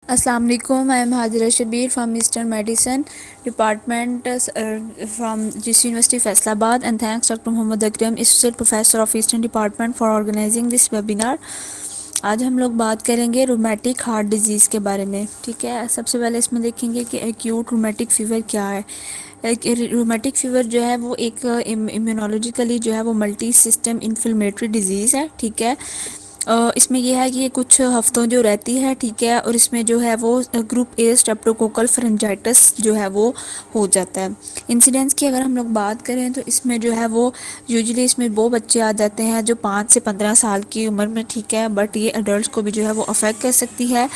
अस्सलाम वालेकुम। I am Hajira Shabir from eastern medicine department from जिस university Faisalabad and thanks doctor Mohammad Akram associate professor of eastern department for organising this webinar. आज हम लोग बात करेंगे रूमेटिक हार्ट डिजीज़ के बारे में। ठीक है, सबसे पहले इसमें देखेंगे कि एक्यूट रूमेटिक फ़ीवर क्या है। रूमेटिक फ़ीवर जो है वो एक इम्यूनोलॉजिकली जो है वो मल्टी सिस्टम इन्फ्लेमेटरी डिजीज़ है। ठीक है, इसमें यह है कि ये कुछ हफ्तों जो रहती है। ठीक है, और इसमें जो है वो ग्रुप ए स्ट्रेप्टोकोकल फेरेंजाइटिस जो है वो हो जाता है। इंसिडेंस की अगर हम लोग बात करें तो इसमें जो है वो यूजुअली इसमें वो बच्चे आ जाते हैं जो 5 से 15 साल की उम्र में। ठीक है, बट ये अडल्ट को भी जो है वो अफेक्ट कर सकती है।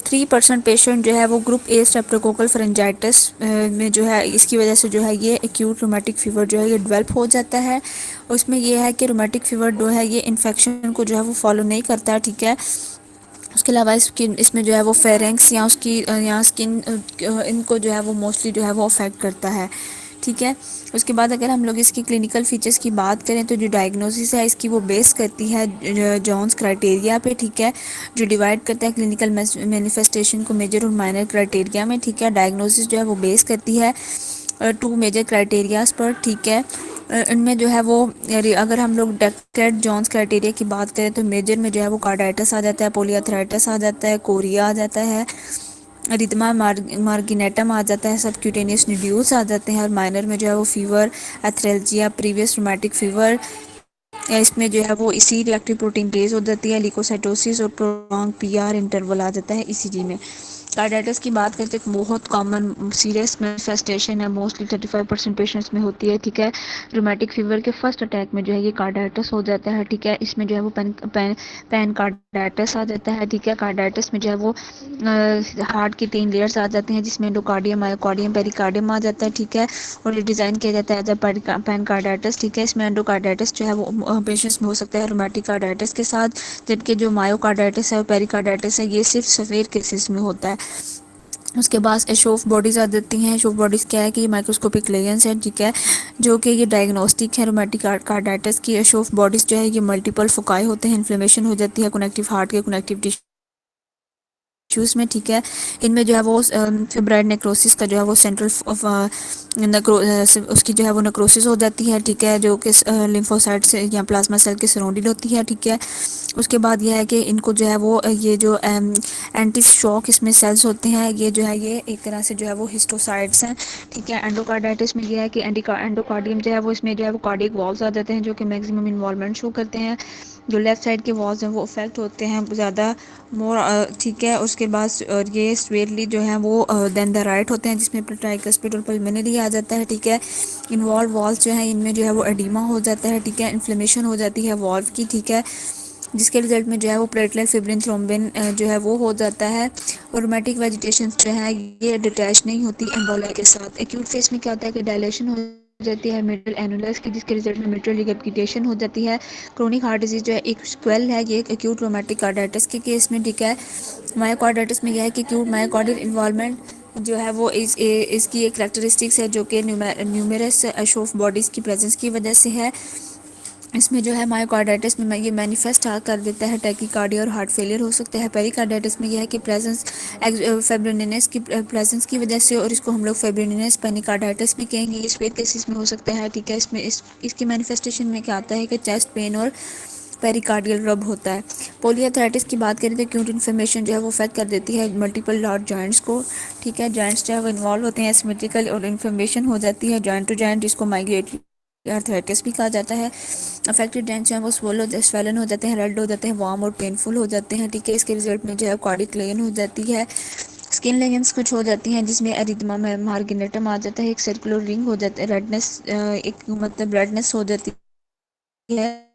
3% पेशेंट जो है वो ग्रुप ए स्ट्रेप्टोकोकल फेरेंजाइटिस में जो है इसकी वजह से जो है ये एक्यूट रूमेटिक फ़ीवर जो है ये डेवलप हो जाता है। उसमें ये है कि रूमेटिक फ़ीवर जो है ये इन्फेक्शन को जो है वो फॉलो नहीं करता है। ठीक है, उसके अलावा स्किन इसमें जो है वो फेरेंक्स या उसकी या स्किन इनको जो है वो मोस्टली जो है वो अफेक्ट करता है। ठीक है, उसके बाद अगर हम लोग इसकी क्लिनिकल फीचर्स की बात करें तो जो डायग्नोसिस है इसकी वो बेस करती है जॉन्स क्राइटेरिया पे। ठीक है, जो डिवाइड करता है क्लिनिकल मैनिफेस्टेशन को मेजर और माइनर क्राइटेरिया में। ठीक है, डायग्नोसिस जो है वो बेस करती है 2 मेजर क्राइटेरियाज पर। ठीक है, इनमें जो है वो अगर हम लोग डेक्टेड जॉन्स क्राइटेरिया की बात करें तो मेजर में जो है वो कार्डाइटिस आ जाता है, पोलियाथराइटिस आ जाता है, कोरिया आ जाता है, रिदमा मार्गिनेटम आ जाता है, सबक्यूटेनियस न्यूड्यूल्स आ जाते हैं। और माइनर में जो है वो फीवर, एथ्रेल्जिया, प्रीवियस रूमेटिक फीवर या इसमें जो है वो इसी रिएक्टिव प्रोटीन रेज हो जाती है, लिकोसाइटोसिस और प्रोलॉन्ग पीआर इंटरवल आ जाता है ईसीजी में। कार्डाइटिस की बात करते हैं, बहुत कॉमन सीरियस मैनिफेस्टेशन है, मोस्टली 35% पेशेंट्स में होती है। ठीक है, रूमेटिक फीवर के फर्स्ट अटैक में जो है ये कार्डाइटिस हो जाता है। ठीक है, इसमें जो है वो पैन कार्डाइटिस आ जाता है। ठीक है, कार्डाइटिस में जो है वो हार्ट की 3 लेयर्स आ जाते हैं जिसमें एंडोकार्डियम, मायोकार्डियम, पेरिकार्डियम आ जाता है। ठीक है, और ये डिज़ाइन किया जाता है एज अ पैन कार्डाइटिस। ठीक है, इसमें एंडोकार्डाइटिस जो है वो पेशेंट्स में हो सकता है रूमेटिक कार्डाइटिस के साथ, जबकि जो मायोकार्डाइटिस है और पेरिकार्डाइटिस है ये सिर्फ सफेद केसेस में होता है। उसके बाद एशोफ बॉडीज़ आ जाती हैं। एशोफ बॉडीज़ क्या है कि ये माइक्रोस्कोपिक लेजेंस है। ठीक है, जो कि ये डायग्नोस्टिक है रूमेटिक कार्डाइटिस की। एशोफ बॉडीज़ जो है ये मल्टीपल फोकाई होते हैं, इन्फ्लेमेशन हो जाती है कनेक्टिव हार्ट के कनेक्टिव टिश्यूज़ में। ठीक है, इनमें जो है वो फिब्राइड नेक्रोसिस का जो है वो सेंट्रल उसकी जो है वो नेक्रोसिस हो जाती है। ठीक है, जो कि लिम्फोसाइट से या प्लाज्मा सेल के सराउंडेड होती है। ठीक है, उसके बाद यह है कि इनको जो है वो ये जो एंटी शॉक इसमें सेल्स होते हैं, ये जो है ये एक तरह से जो है वो हिस्टोसाइट्स हैं। ठीक है, एंडोकार्डाइटिस में यह है कि एंडोकार्डियम जो है वो इसमें जो है वो कार्डियक वॉल्स आ जाते हैं जो कि मैक्सिमम इन्वॉल्वमेंट शो करते हैं। जो लेफ्ट साइड के वॉल्स हैं वो अफेक्ट होते हैं ज़्यादा मोर। ठीक है, उसके बाद ये स्वेरली जो है वो देन द राइट होते हैं जिसमें ट्राइकस्पिड और पल्मोनरी आ जाता है। ठीक है, इन्वॉल्व वॉल्स जो हैं इनमें जो है वो एडिमा हो जाता है। ठीक है, इन्फ्लेमेशन हो जाती है वॉल्व की। ठीक है, जिसके रिजल्ट में जो है वो प्लेटलेट फिब्रिन थ्रोम्बिन जो है वो हो जाता है। और रोमेटिक वेजिटेशन जो है ये डिटैच नहीं होती एम्बोलिया के साथ। एक्यूट फेस में क्या होता है कि डायलेशन हो जाती है मिडल एनुलस की, जिसके रिजल्ट में मिट्रल रिगेपिटेशन हो जाती है। क्रोनिक हार्ट डिजीज जो है एक स्क्वेल है, ये एक्यूट रोमेटिक कार्डाइटिस के केस में। ठीक है, मायोकार्डाइटिस में यह है कि एक्यूट मायोकार्डियल इन्वॉल्वमेंट जो है वो इसकी एक करेक्टरिस्टिक्स है जो कि न्यूमेरस एशोफ बॉडीज़ की प्रेजेंस की वजह से है। इसमें जो है मायोकार्डाइटिस में ये मैनिफेस्ट कर देता है टैकीकार्डिया और हार्ट फेलियर हो सकता है। पेरिकार्डाइटिस में यह है कि प्रेजेंस फेब्रिनिनस की प्रेजेंस की वजह से, और इसको हम लोग फेब्रिनिनस पेनिकार्डाइटिस भी कहेंगे, ये स्पेड केसेस में हो सकता है। ठीक है, इसमें इसकी मैनिफेस्टेशन में क्या आता है कि चेस्ट पेन और पेरिकार्डियल रब होता है। पोलियोथराइटिस की बात करें तो एक्यूट इन्फ्लेमेशन जो है वो अफेक्ट कर देती है मल्टीपल लार्ज जॉइंट्स को। ठीक है, जॉइंट्स जो है वो इन्वॉल्व होते हैं सिमेट्रिकल, और इन्फ्लेमेशन हो जाती है जॉइंट टू जॉइंट, जिसको माइग्रेटरी आर्थराइटिस भी कहा जाता है। अफेक्टेड जॉइंट्स हैं वो स्वेलन हो जाते हैं, रेड हो जाते हैं, वार्म और पेनफुल हो जाते हैं। ठीक है, इसके रिजल्ट में जो है कार्डिक लेन हो जाती है। स्किन लेगेंस कुछ हो जाती हैं जिसमें एरिथमा में मार्गिनेटम आ जाता है, एक सर्कुलर रिंग हो जाता है, रेडनेस एक मतलब रेडनेस हो जाती है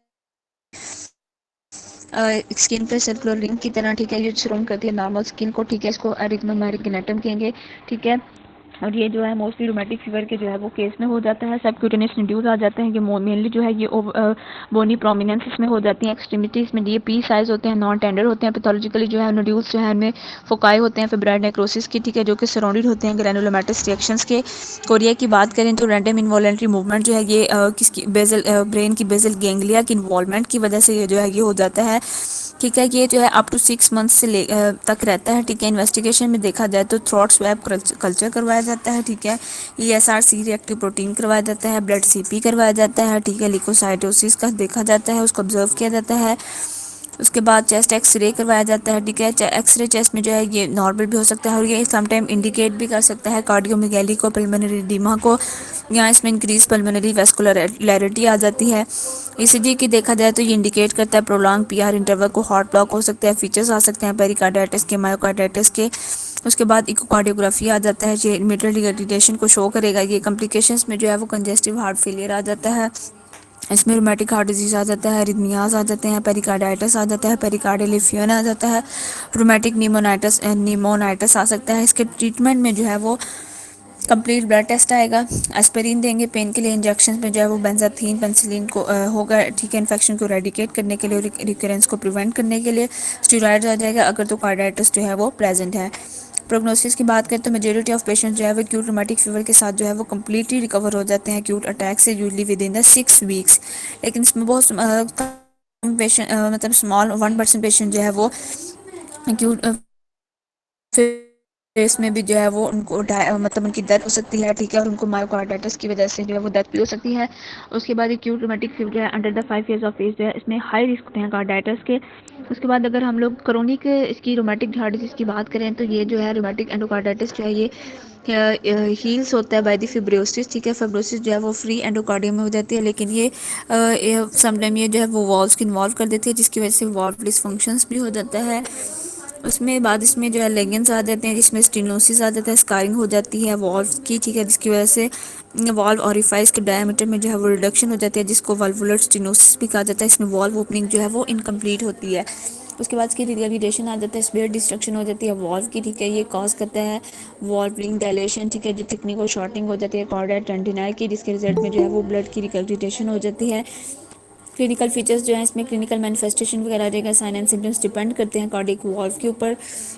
स्किन पे सर्कुलर रिंग की तरह। ठीक है, ये सराउंड करती है नॉर्मल स्किन को। ठीक है, इसको एरिथमा मार्गिनेटम कहेंगे। ठीक है, और ये जो है मोस्टली रोमेटिक फीवर के जो है वो केस में हो जाता है। सबक्यूटेनियस नोड्यूल्स आ जाते हैं, ये मेनली जो है ये बोनी प्रोमिनेंस इसमें हो जाती हैं। एक्सट्रीमिटीज में ये पी साइज होते हैं, नॉन टेंडर होते हैं। पैथोलॉजिकली जो है नोड्यूल्स जो है इनमें फोकाई होते हैं फिब्राइड नेक्रोसिस की, ठीक है, जो कि सराउंडेड होते हैं ग्रैनुलोमेटस रिएक्शंस के। कोरिया की बात करें तो रैंडम इनवॉलेंट्री मूवमेंट जो है ये किसकी बेजल ब्रेन की बेजल गैंग्लिया की इन्वॉल्वमेंट की वजह से ये जो है ये हो जाता है, ठीक है। ये जो है अप टू 6 मंथ्स से तक रहता है, ठीक है। इन्वेस्टिगेशन में देखा जाए तो थ्रोट स्वैब कल्चर करवाया जाता है, ठीक है। ESRC रिएक्टिव प्रोटीन करवाया जाता है, ब्लड CP करवाया जाता है, ठीक है। लिकोसाइटोसिस का देखा जाता है, उसको ऑब्जर्व किया जाता है। उसके बाद चेस्ट एक्सरे करवाया जाता है, ठीक है। एक्सरे चेस्ट में जो है ये नॉर्मल भी हो सकता है और ये समटाइम इंडिकेट भी कर सकता है कार्डियोमेगैली को, पल्मोनरी एडिमा को, या इसमें इंक्रीज पल्मोनरी वेस्कुलरिटी आ जाती है। ECG की देखा जाए तो ये इंडिकेट करता है प्रोलॉन्ग PR इंटरवल को, हार्ट ब्लॉक हो सकता है, फीचर्स आ सकते हैं पेरिकार्डाइटिस के, मायोकार्डाइटिस के। उसके बाद इकोकार्डियोग्राफी आ जाता है, ये मिट्रल रिगर्डिटेशन को शो करेगा। ये कॉम्प्लिकेशंस में जो है वो कंजेस्टिव हार्ट फेलियर आ जाता है, इसमें रोमेटिक हार्ट डिजीज़ आ जाता है, रिदमियाज आ जाते हैं, पेरिकार्डाइटिस आ जाता है, पेरिकार्डियल एफियन आ जाता है, रोमेटिक निमोनाइटिस आ सकता है। इसके ट्रीटमेंट में जो है वो कंप्लीट ब्लड टेस्ट आएगा, एस्पिरिन देंगे पेन के लिए, इंजेक्शन में जो है वो बेंजाथीन पेनिसिलिन को होगा, ठीक है, इन्फेक्शन को रेडिकेट करने के लिए, रिकरेंस को प्रिवेंट करने के लिए। स्टीरॉयड्स आ जाएगा अगर तो कार्डाइटिस जो है वो प्रेजेंट है। प्रोग्नोसिस की बात करें तो मेजोरिटी ऑफ पेशेंट जो है वो एक्यूट रोमेटिक फीवर के साथ जो है वो कम्प्लीटली रिकवर हो जाते हैं एक्यूट अटैक से, usually with in the 6 weeks. लेकिन इसमें बहुत पेशेंट मतलब स्मॉल 1% पेशेंट जो है वो एक्यूट फेस में भी जो है वो उनको मतलब उनकी डेथ हो सकती है, ठीक है, और उनको मायोकार्डाइटिस की वजह से जो है वो डेथ भी हो सकती है। उसके बाद एक्यूट रोमेटिक फीवर जो है under the 5 years of age जो है इसमें हाई रिस्क होते हैं कार्डाइटिस के। उसके बाद अगर हम लोग क्रोनिक इसकी रोमेटिक हार्ट डिजीज़ की बात करें तो ये जो है रोमेटिक एंडोकार्डाइटिस जो है ये हील्स होता है बाय द फिब्रोसिस, ठीक है। फिब्रोसिस जो है वो फ्री एंडोकार्डियम में हो जाती है, लेकिन ये समटाइम ये जो है वो वॉल्व्स की इन्वॉल्व कर देती है, जिसकी वजह से वॉल्व डिसफंक्शंस भी हो जाता है। उसमें बाद इसमें जो है लेगेंस आ जाते हैं, जिसमें स्टेनोसिस आ जाता है, स्कारिंग हो जाती है वॉल्व की, ठीक है, जिसकी वजह से वॉल्व ऑरिफाइस के डायमीटर में जो है वो रिडक्शन हो जाती है, जिसको वल्वुलर स्टेनोसिस भी कहा जाता है। इसमें वॉल्व ओपनिंग जो है वो इनकम्प्लीट होती है। उसके बाद इसकी रिगर्डिटेशन आ जाता है, स्पेयर डिस्ट्रक्शन हो जाती है वॉल्व की, ठीक है। ये कॉज करता है वॉल्व रिंग डायलेशन, ठीक है, जो थिकनिंग और शॉर्टिंग हो जाती है कार्डियक टेंडिनाई की, जिसके रिजल्ट में जो है वो ब्लड की रिगर्डिटेशन हो जाती है। क्लिनिकल फीचर्स जो हैं इसमें क्लिनिकल मैनिफेस्टेशन वगैरह रहेगा, साइन एंड सिम्टम्स डिपेंड करते हैं कार्डियक वॉल्व के ऊपर,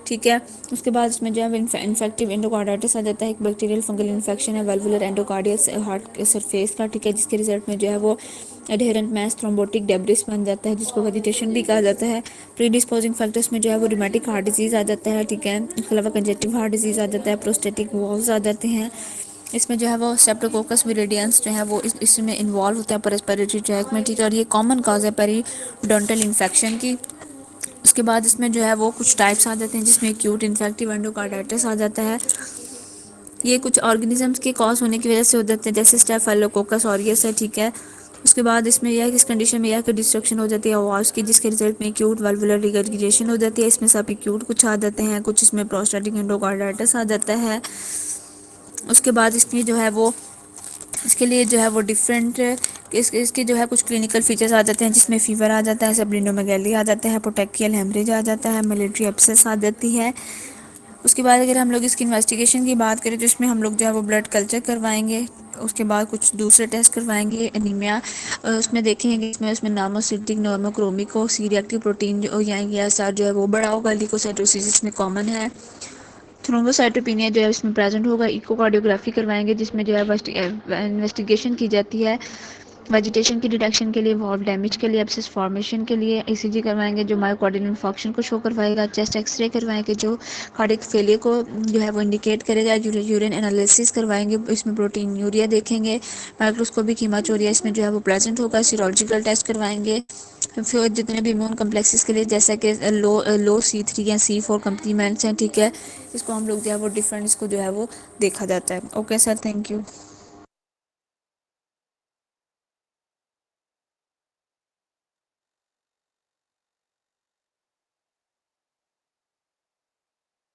ठीक है। उसके बाद इसमें जो है इन्फेक्टिव एंडोकार्डाइटिस आ जाता है, एक बैक्टीरियल फंगल इन्फेक्शन है वाल्वुलर एंडोकार्डियल हार्ट सरफेस का, ठीक है, जिसके रिजल्ट में जो है वो एडहेरेंट मैस थ्रोम्बोटिक डेब्रिस बन जाता है, जिसको वेजिटेशन भी कहा जाता है। प्रीडिस्पोजिंग फैक्टर्स में जो है वो रोमेटिक हार्ट डिजीज़ आ जाता है, ठीक है। इसके अलावा कंजेक्टिव हार्ट डिजीज़ आ जाता है, प्रोस्टेटिक वॉल्व्स आ जाते हैं। इसमें जो है वो स्ट्रेप्टोकोकस विरिडियंस जो है वो इसमें इन्वॉल्व होते हैं रेस्पिरेटरी ट्रैक में, ठीक है, और ये कॉमन काज है पेरिडोंटल इन्फेक्शन की। उसके बाद इसमें जो है वो कुछ टाइप्स आ जाते हैं, जिसमें एक्यूट इन्फेक्टिव एंडोकार्डाइटिस आ जाता है। ये कुछ ऑर्गेनिजम्स के कॉज होने की वजह से हो जाते हैं, जैसे स्टेफाइलोकोकस ऑरियस है, ठीक है। उसके बाद इसमें यह किस कंडीशन में यह कि डिस्ट्रक्शन हो जाती है वॉल्व्स की, जिसके रिजल्ट में एक्यूट वाल्वुलर रिगर्गिटेशन हो जाती है। इसमें सब एक्यूट कुछ आ जाते हैं, कुछ इसमें प्रोस्टेटिक एंडोकार्डाइटिस आ जाता है। उसके बाद इसकी जो है वो इसके लिए जो है वो डिफरेंट इसके जो है कुछ क्लिनिकल फीचर्स आ जाते हैं, जिसमें फीवर आ जाता है, सब्लिनोमेगैली आ जाता है, पोटेकियल हेमरेज आ जाता है, मिलिट्री एब्सेस आ जाती है। उसके बाद अगर हम लोग इसकी इन्वेस्टिगेशन की बात करें तो इसमें हम लोग जो है वो ब्लड कल्चर करवाएंगे, उसके बाद कुछ दूसरे टेस्ट करवाएंगे, एनीमिया उसमें देखेंगे, इसमें नामोसिटिक नॉर्मोक्रोमिक सी रिएक्टिव प्रोटीन जो या ESR जो है वो बड़ा होगा, लिकोसाइटोसिस इसमें कॉमन है, थ्रोम्बोसाइटोपिनिया जो है इसमें प्रेजेंट होगा। इकोकार्डियोग्राफी करवाएंगे, जिसमें जो है इन्वेस्टिगेशन की जाती है वेजिटेशन की डिटेक्शन के लिए, वॉल्व डैमेज के लिए, एब्सेस फॉर्मेशन के लिए। ECG करवाएंगे जो मायोकार्डियल इन्फॉक्शन को शो करवाएगा। चेस्ट एक्सरे करवाएंगे जो कार्डियक फेलियर को जो है वो इंडिकेट करेगा। यूरिन एनालिसिस करवाएंगे, इसमें प्रोटीन यूरिया देखेंगे। माइक्रोस्कोपिक हीमाटोरिया इसमें जो है वो प्रेजेंट होगा। सीरोलॉजिकल टेस्ट करवाएंगे फिर जितने भी इम्यून कम्प्लेक्सेस के लिए, जैसा कि लो C3 या C4 कम्प्लीमेंट्स हैं, ठीक है। इसको हम लोग जो है वो डिफरेंट इसको जो है वो देखा जाता है। Okay sir, thank you.